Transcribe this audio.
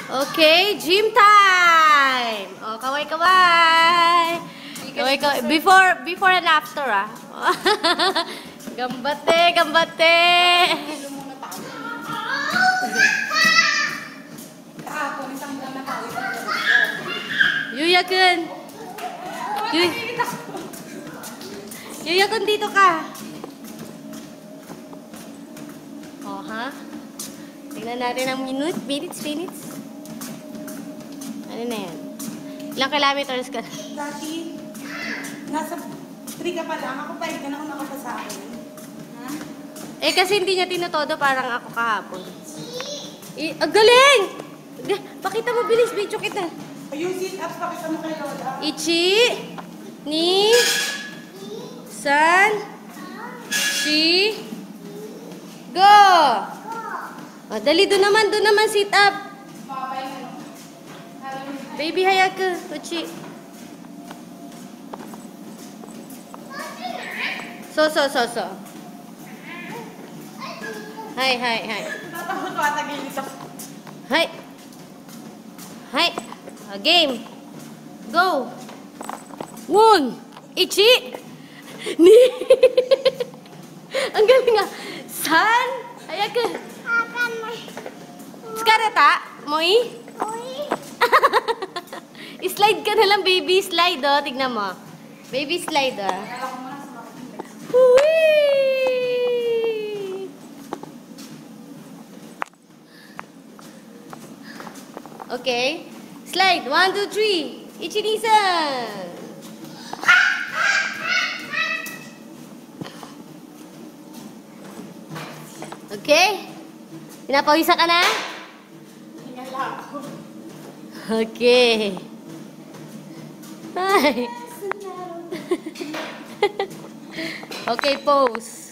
Okay, gym time! Oh, kaway-kaway! Kaway-kaway. Before and after, ah. Gambate, gambate! Yuya-kun! Yuya-kun, dito ka! Oh, ha? Tingnan natin ang minutes. Ano na yan? Ilang kilometers ka? Dati, nasa 3 ka pa lang. Ako 5 ka na kung nakapa sa akin. Ha? Eh, kasi hindi niya tinutodo parang ako kahapon. Ang galing! Pakita mo, bilis, video kita. Yung sit-ups, pakita mo kay Lola. Ichi, ni, san, shi, go! Oh, dali, doon naman, sit up. Baby, hayaku, uchi. So. Hai. Tatakot ko ata gilid ako. Hai. Game. Go. One. Ichi. Ni. Ang galing nga. San. Hayaku. Tsukareta? Moi? Slide ka na lang, baby. Slide, oh. Tignan mo. Baby slide, oh. Whee! Okay. Slide. 1, 2, 3. Ichi-ni-san. Okay. Pinapawisan ka na? Hinala ako. Okay. Hi. Okay, pose.